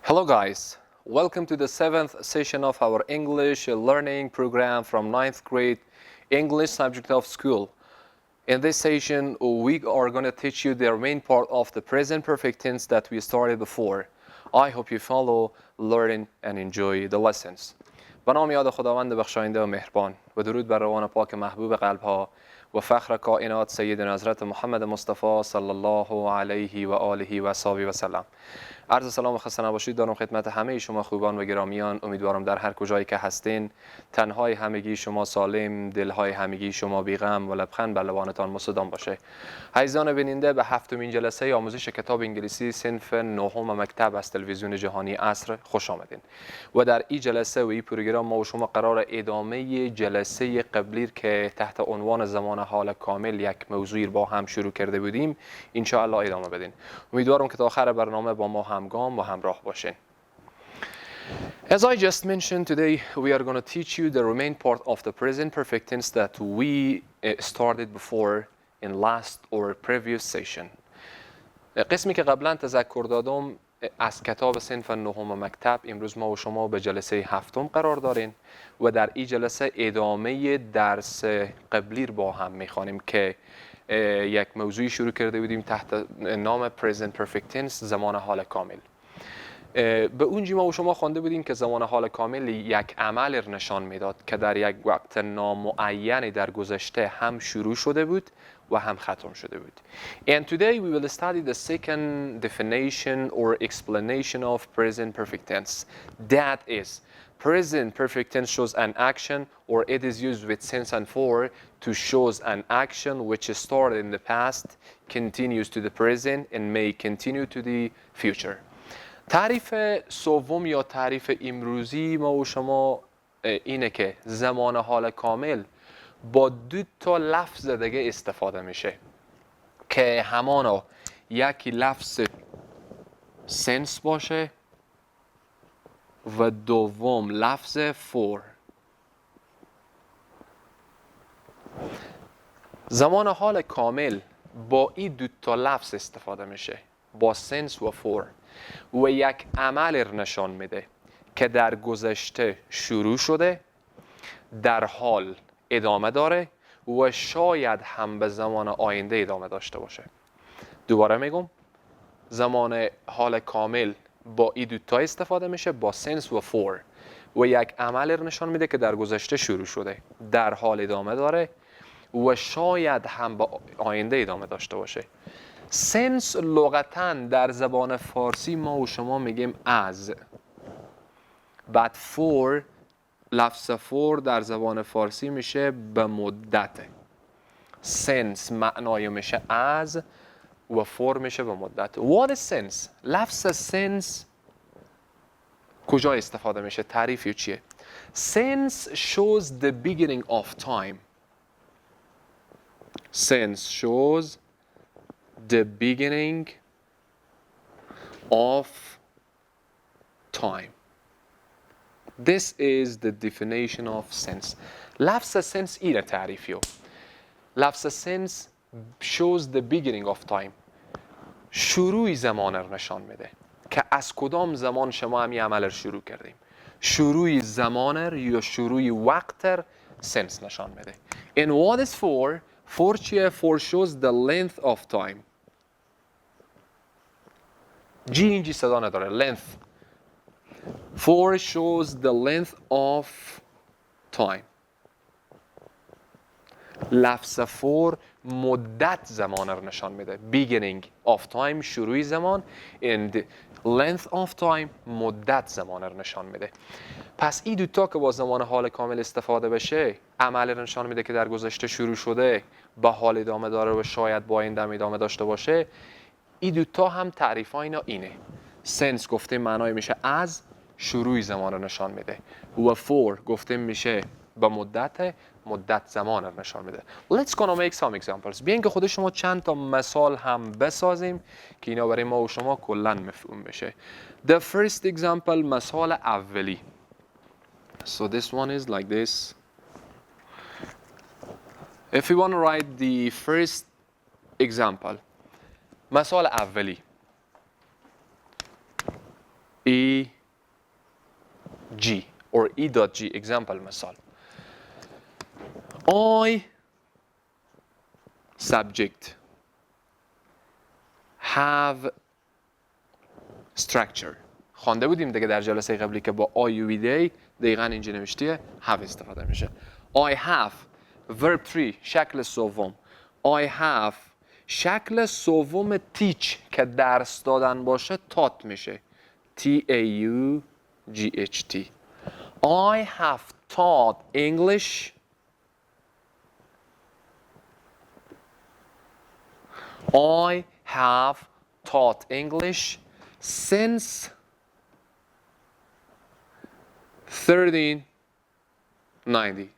Hello guys, welcome to the 7th session of our English learning program from 9th grade English subject of school. In this session, we are going to teach you the main part of the present perfect tense that we started before. I hope you follow, learn and enjoy the lessons. به نام یاد خداوند بخشاینده و مهربان و درود بر روان پاک محبوب قلبها و فخر کائنات سیدنا حضرت محمد مصطفی صلی الله علیه و آله و صحبه و سلم. عرض سلام و خسته نباشید دارم خدمت همه شما خوبان و گرامیان. امیدوارم در هر کجایی که هستین تنهای همگی شما سالم، دلهای همگی شما بی‌غم و لبخند بر لبانتان مستدام باشه. عزیزان بیننده، به هفتمین جلسه آموزش کتاب انگلیسی صنف نهم مکتب از تلویزیون جهانی عصر خوش آمدین. و در این جلسه و این پروگرام ما و شما قرار ادامه جلسه قبلی که تحت عنوان زمان حال کامل یک موضوعی با هم شروع کرده بودیم ان شاء الله ادامه بدین. امیدوارم که تا آخر برنامه با ما همگام و همراه باشین. As I just mentioned, today we are going to teach you the remaining part of the present perfect tense that we started before in last or previous session. قسمی که قبلا تذکر دادم از کتاب صنف نهم مکتب. امروز ما و شما به جلسه هفتم قرار داریم و در این جلسه ادامه درس قبلی رو با هم میخوانیم که یک موضوعی شروع کرده بودیم تحت نام present perfect tense، زمان حال کامل. به اونجا ما و شما خوانده بودیم که زمان حال کامل یک عمل را نشان میداد که در یک وقت نامعین در گذشته هم شروع شده بود و هم ختم شده بود. And today we will study the second definition or explanation of present perfect tense. That is, present perfect tense shows an action or it is used with since and for to shows an action which started in the past, continues to the present and may continue to the future. تعریف سوم یا تعریف امروزی ما و شما اینه که زمان حال کامل با دو تا لفظ دیگه استفاده میشه که همانا یکی لفظ since باشه و دوم لفظ for. زمان حال کامل با این دو تا لفظ استفاده میشه، با since و for، و یک عمل را نشان میده که در گذشته شروع شده، در حال ادامه داره و شاید هم به زمان آینده ادامه داشته باشه. دوباره میگم، زمان حال کامل با این دوتا استفاده میشه، با since و for، و یک عمل را نشان میده که در گذشته شروع شده، در حال ادامه داره و شاید هم به آینده ادامه داشته باشه. since لغتاً در زبان فارسی ما و شما میگیم از. بعد for، لفظ for در زبان فارسی میشه به مدت. since معنای میشه از و for میشه به مدت. What is since؟ لفظ since کجا استفاده میشه؟ تعریفی چیه؟ Since shows the beginning of time. Since shows the beginning of time. This is the definition of since. لفظ since اینه تعریفیو. لفظ since shows the beginning of time. شروع زمان رو نشان میده که از کدام زمان شما همین عمل رو شروع کردیم. شروع زمان یا شروع وقت since نشان میده. And what is for؟ for چیه؟ for shows the length of time. جی اینجی صدا نداره. length. for shows the length of time. لفظ for مدت زمان رو نشان میده. beginning of time شروع زمان and length of time مدت زمان رو نشان میده. پس این دوتا که با زمان حال کامل استفاده بشه، عمل رو نشان میده که در گذشته شروع شده، با حال ادامه داره و شاید با این دم ادامه داشته باشه. این دوتا هم تعریف ها اینا اینه. since گفته معنای میشه از، شروع زمان رو نشان میده، و for گفته میشه به مدت زمان رو نشان میده. Let's gonna make some examples. بیاین که خود شما چند تا مثال هم بسازیم که اینا برای ما و شما کلا مفهوم بشه. The first example، مثال اولی. So this one is like this. If you want to write the first example، مثال اولی. E G or E.G. example مثال I subject have structure. خوانده بودیم دیگه در جلسه قبلی که با I U V D دقیقاً اینجا نوشته have استفاده میشه. I have verb 3 شکل سوم. I have شکل سوم teach که درس دادن باشه taught میشه. T-A-U-G-H-T. I have taught English. I have taught English since 1390.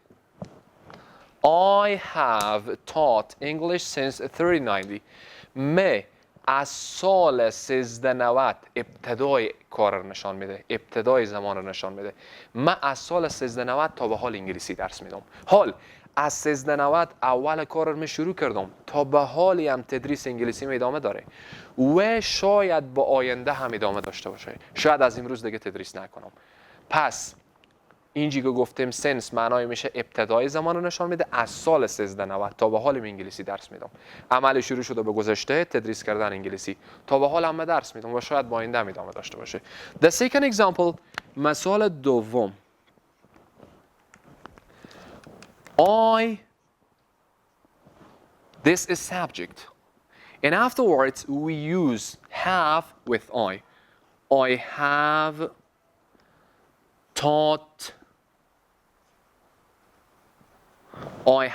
I have taught English since 1390. من از سال 1390 ابتدای کار رو نشان میده، ابتدای زمان رو نشان میده. من از سال 1390 تا به حال انگلیسی درس میدم. حال از 1390 اول کار رو شروع کردم تا به حالی هم تدریس انگلیسی می ادامه داره و شاید با آینده هم ادامه داشته باشه. شاید از امروز دیگه تدریس نکنم. پس اینجی که گفتیم سنس معنای میشه ابتدای زمان رو نشان میده. از سال 1390 تا به حال من انگلیسی درس میدم. عمل شروع شده به گذشته تدریس کردن انگلیسی. تا به حال هم درس میدم و شاید با آینده هم ادامه داشته باشه. The second example مثال دوم this is subject and afterwards we use have with I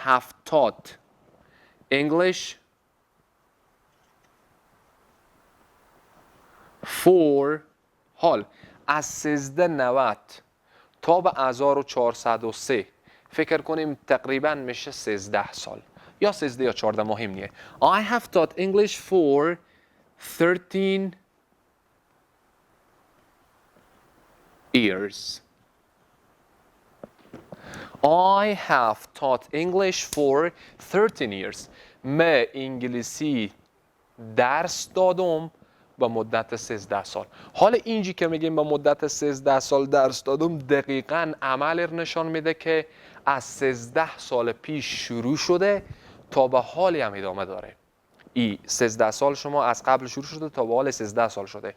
have taught English for حال از 1390 تا به 1403 فکر کنیم تقریبا میشه 13 سال یا 13 یا 14 مهم نیه. I have taught English for 13 years. I have taught English for 13 years. من انگلیسی درس دادم به مدت 13 سال. حالا اینجی که میگیم به مدت 13 سال درس دادم دقیقاً عمل نشان میده که از 13 سال پیش شروع شده تا به حالی هم ادامه داره. 13 سال شما از قبل شروع شده تا به حال 13 سال شده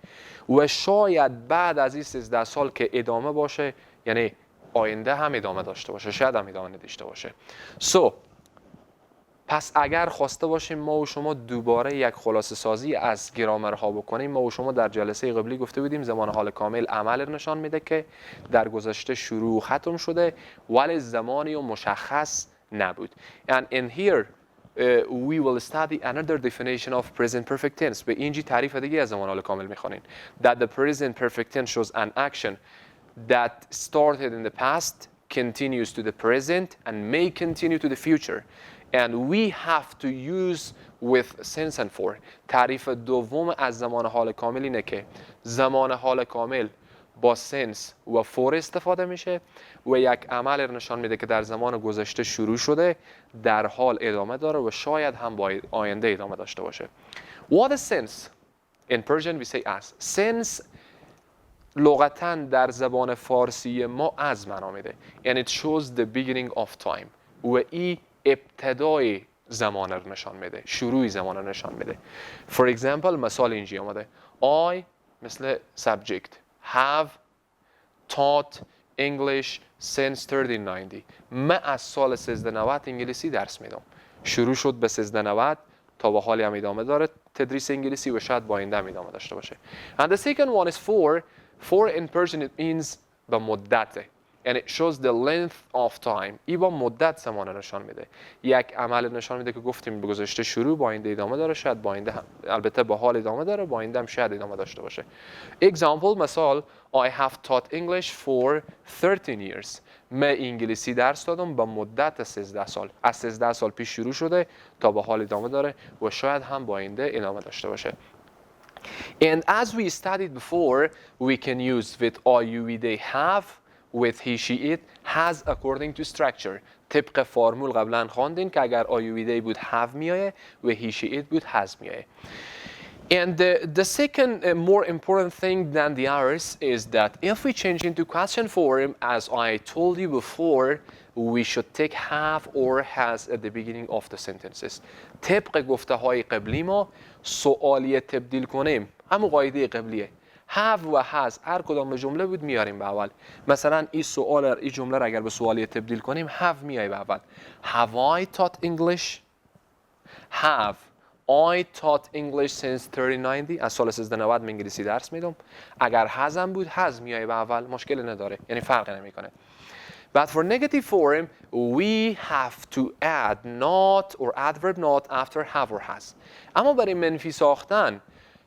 و شاید بعد از این 13 سال که ادامه باشه، یعنی آینده هم ادامه داشته باشه، شاید هم ادامه نداشته باشه. پس اگر خواسته باشیم ما و شما دوباره یک خلاصه سازی از گرامرها بکنیم، ما و شما در جلسه قبلی گفته بودیم زمان حال کامل عمل نشان میده که در گذشته شروع ختم شده ولی زمانی و مشخص نبود. And in here we will study another definition of present perfect tense. به اینجی تعریف دیگه از زمان حال کامل میخوانیم. That the present perfect tense shows an action that started in the past, continues to the present, and may continue to the future. And we have to use with since and for. تعریف دوم از زمان حال کامل اینه که زمان حال کامل با since و for استفاده میشه و یک عمل نشان میده که در زمان گذشته شروع شده، در حال ادامه داره و شاید هم با آینده ادامه داشته باشه. What is since? In Persian we say as. Since لغتاً در زبان فارسی ما از معنا میده. And it shows the beginning of time. و ای ابتدای زمان رو نشان میده، شروع زمان رو نشان میده. For example مثال اینجی آمده I مثل subject have taught English since 1390. من از سال 1390 انگلیسی درس میدم. شروع شد به 1390 تا به حالی هم ادامه داره تدریس انگلیسی و شاید با آینده هم ادامه داشته باشه. And the second one is for. For in Persian it means به مدته. And it shows the length of time. ای با مدت زمان نشان میده. یک عمل نشان میده که گفتیم به گذشته شروع با آینده ادامه داره، شاید با آینده هم البته با حال ادامه داره، با آینده هم شاید ادامه داشته باشه. Example مثال I have taught English for 13 years. من انگلیسی درس دادم به مدت 13 سال. از 13 سال پیش شروع شده تا به حال ادامه داره و شاید هم با آینده ادامه داشته باشه. And as we studied before, we can use with I, you, we, they, have, with he, she, it, has according to structure. طبق فرمول قبلا خواندین که اگر I, you, we, they بود have میایه و he, she, it بود has میایه. And the second more important thing than the others is that if we change into question form, as I told you before, we should take have or has at the beginning of the sentences. طبق گفته های قبلی ما سوالی تبدیل کنیم همون قاعده قبلیه. have و has هر کدام به جمله بود میاریم به اول. مثلا این جمله را اگر به سوالی تبدیل کنیم have میای به اول. Have I taught English? Have I taught English since 1390 از سال 1390 انگلیسی درس میدم. اگر hasم بود has میای به اول، مشکل نداره، یعنی فرق نمیکنه. But for negative form we have to add not or adverb not after have or has. اما برای منفی ساختن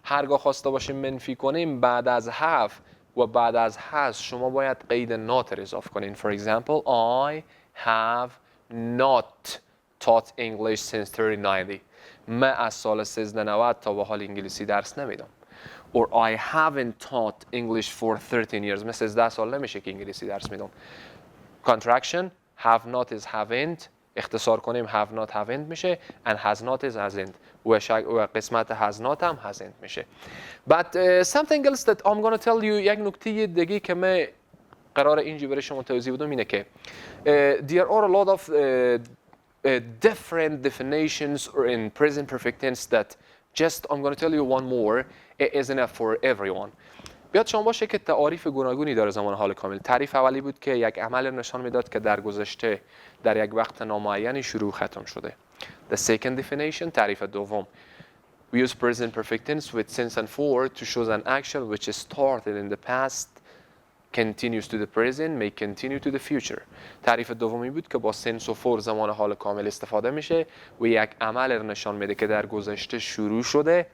هرگاه خواسته باشیم منفی کنیم بعد از have و بعد از has شما باید قید not را اضافه کنین. For example, I have not taught English since 1390. من از سال 1390 تا به حال انگلیسی درس نمیدم. Or I haven't taught English for 13 years. من 13 سال نمیشه که انگلیسی درس میدم. Contraction, have not is haven't. اختصار کنیم have not haven't میشه and has not is hasn't. و قسمت has not هم hasn't میشه. But something else that I'm going to tell you، یک نکته دیگه که من قرار اینجا برای شما توضیح بدم اینه که there are a lot of different definitions in present perfect tense that just I'm going to tell you one more. It is enough for everyone. بیاد شما باشه که تعاریف گوناگونی داره زمان حال کامل. تعریف اولی بود که یک عمل نشان میداد که در گذشته در یک وقت نامعینی شروع ختم شده. The second definition، تعریف دوم. We use present perfect tense with since and for to show an action which is started in the past, continues to the present, may continue to the future. تعریف دومی بود که با since و for زمان حال کامل استفاده میشه و یک عمل نشان میده که در گذشته شروع شده،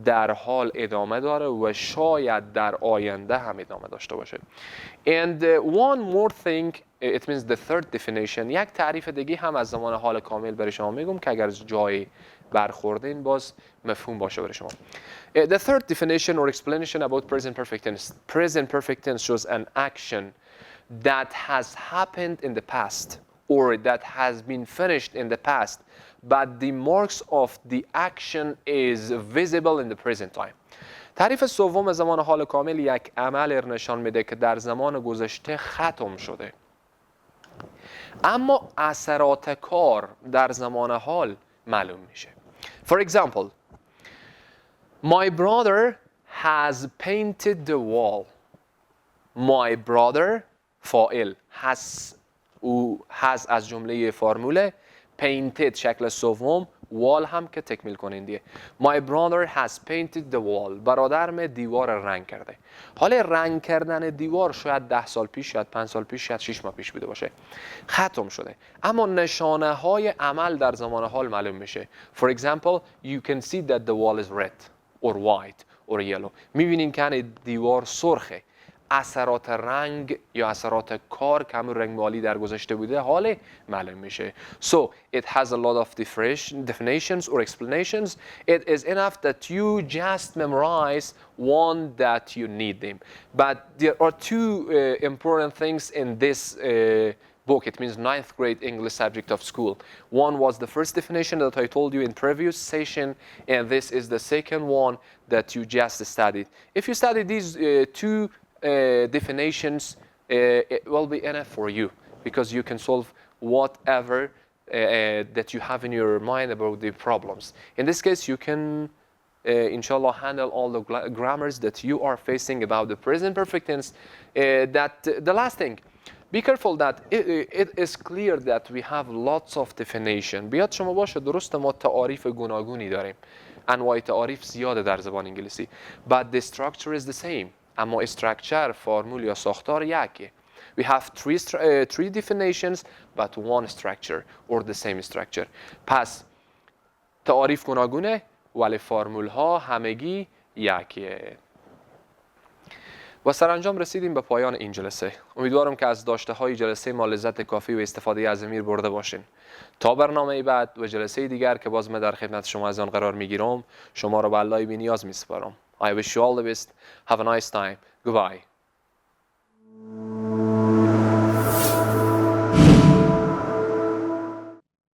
در حال ادامه داره و شاید در آینده هم ادامه داشته باشه. And one more thing, it means the third definition. یک تعریف دیگه هم از زمان حال کامل برای شما میگم که اگر جای برخوردین باز مفهوم باشه برای شما. The third definition or explanation about present perfect tense. Present perfect tense shows an action that has happened in the past or that has been finished in the past, but the marks of the action is visible in the present time. تعریف سوم زمان حال کامل یک عمل نشان میده که در زمان گذشته ختم شده، اما اثرات کار در زمان حال معلوم میشه. For example, my brother has painted the wall. My brother فاعل has از جمله فرموله، painted شکل سوم، wall هم که تکمیل کننده. My brother has painted the wall. برادرم دیوار رنگ کرده. حالا رنگ کردن دیوار شاید 10 سال پیش، شاید 5 سال پیش، شاید 6 ماه پیش بوده باشه. ختم شده. اما نشانه های عمل در زمان حال معلوم میشه. For example, you can see that the wall is red or white or yellow. میبینیم که دیوار سرخه. اثرات رنگ یا اثرات کار که همون رنگ مالی در گذشته بوده حال معلوم میشه. So it has a lot of definitions or explanations. It is enough that you just memorize one that you need them. But there are two important things in this book. It means 9th grade English subject of school. One was the first definition that I told you in previous session, and this is the second one that you just studied. If you study these two definitions, it will be enough for you because you can solve whatever that you have in your mind about the problems. In this case, you can inshallah handle all the grammars that you are facing about the present perfect tense. The last thing, be careful that it is clear that we have lots of definition. بیاد شما باشه درست ما تعاریف گوناگونی داریم. انواع تعاریف زیاده در زبان انگلیسی. But the structure is the same. اما استراکچر، فرمول یا ساختار یکیه. We have three definitions but one structure or the same structure. پس تعاریف گوناگونه ولی فرمول ها همگی یکیه. و سرانجام رسیدیم به پایان این جلسه. امیدوارم که از داشته های جلسه ما لذت کافی و استفاده از امیر برده باشین. تا برنامه بعد و جلسه دیگر که باز من در خدمت شما از آن قرار میگیرم، شما را به الله بی نیاز میسپارم. I wish you all the best. Have a nice time. Goodbye.